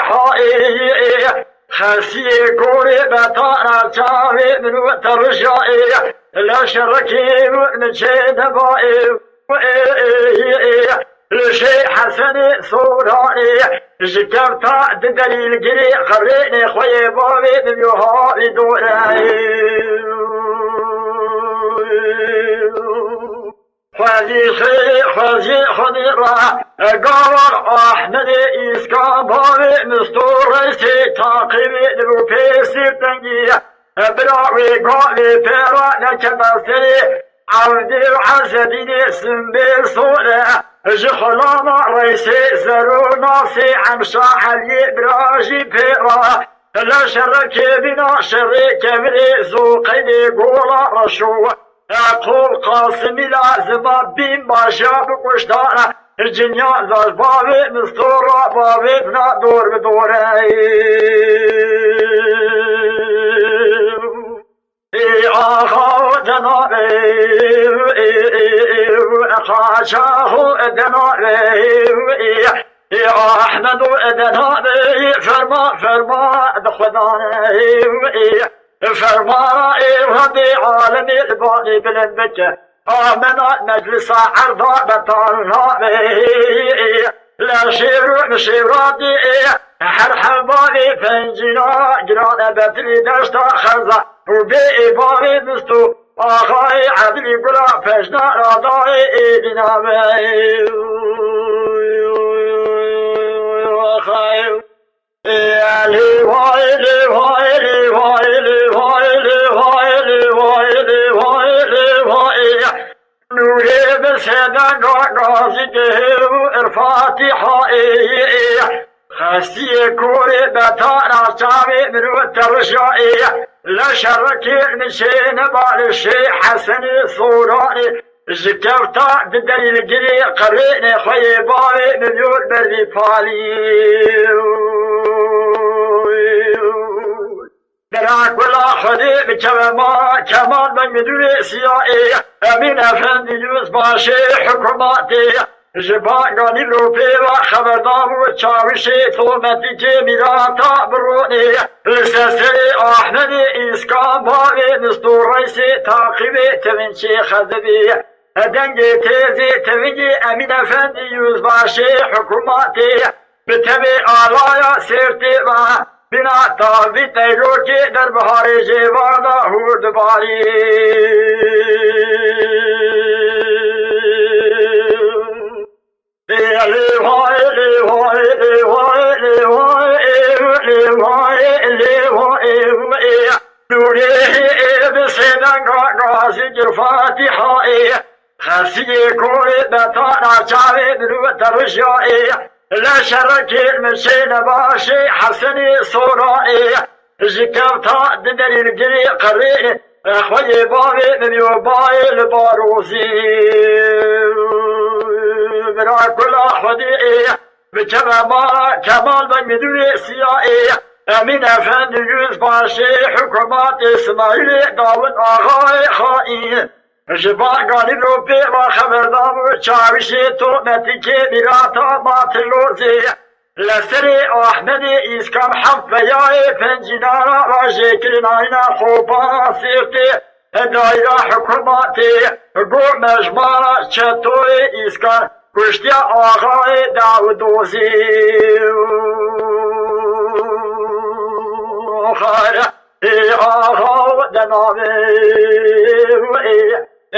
حائي خاسي قولي بطانا تاوي من ترجعي لا شركي من شيء دبائي لشيء حسن صوراني جكبتا دليل قري خريني خوي بابي من يهابي دوري خوزي خضيرا قاور أحمد إسكان بابي مستور ريسي تاقيبي لبوبيسي تنجي براوي قولي بيرا نكبسي عودي وعزديني سنبي صورة جخلاما ريسي زرو ناصي عمشا علي براجي بيرا لا شركي بنا شريك بري زوقيني قولا رشو أقول قاسمي لازم بين باشا بقشدانا الجنيا زاج بابي مستورة بابي بنا دور بدوري آخا دنابي خاشاه دنابي أحمد دنابي فرما دخداني فرما ربي عالمي الباني بلنبكة آمنا مجلس عرضا بطالنابي لا شيراتي حرحباني فنجنا جرانا بتري دشتا خرزة وبإباني مستو آخاي عدلي قلا فجنا رضاي إيدنا بي آخاي لي واي لي واي لي واي لي واي لي واي لي واي لي واي لي واي نوري بسيدان غازي جهو الفاتحة خاستي كوري بطانا تامي من الترجعي لا شركي نشين بالشي حسني صوراني زكرتا بدليل قري قريني خيباني مليون بري فالي براك ولا خدي كمان من مدري سيائي امين افندي يوز باشي حكوماتي جباقاني لوبي وخبردار وچاوشي تومتي كميراتا بروني لسسري احمدي اسكان باري نستور ريسي تاقبي تمنشي خذبي دنجي تيزي تفجي امين افندي يوز باشي حكوماتي بتبي آلايا سيرتي بنا تابي تيروكي در بحاري جيوانا هود باري نوري بسيدان غازي جرفاتحة خاسي كوري بطانا چاوي دلو ترجعي لا شركي المشين باشي حسني صورائي جكبتا دليل قري قري اخوي بابي من يوباي الباروزي برا كل اخوذي كمال من مدري سيائي امين افندي يوز باشي حكومات اسماعيل داود آغاي خائي جباقاني لوبي وخبردار وچاوشي تومتي براتا ماتلوزي لسري احمدي اسكام حفياي فنجنانا وجيكرناينا خوبا سيرتي دايرة حكوماتي قو مجمارا چطوي اسكام كشتيا آغاي داودوزي آغا دنابي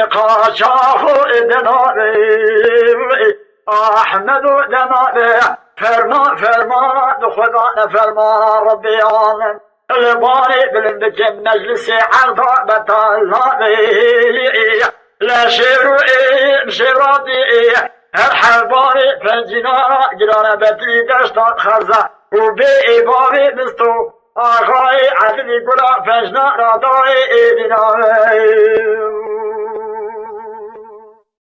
قاشاه دنابي احمد دنابي فرما دخدان فرما ربي عالم الباري بلندك مجلس عرضا بطالنابي لا شيراتي الحباري فنجنا جرانا بتري دشتا خرزة وبي بابي مستو آخاي عدلي قلا فجنا رضاي إيدنا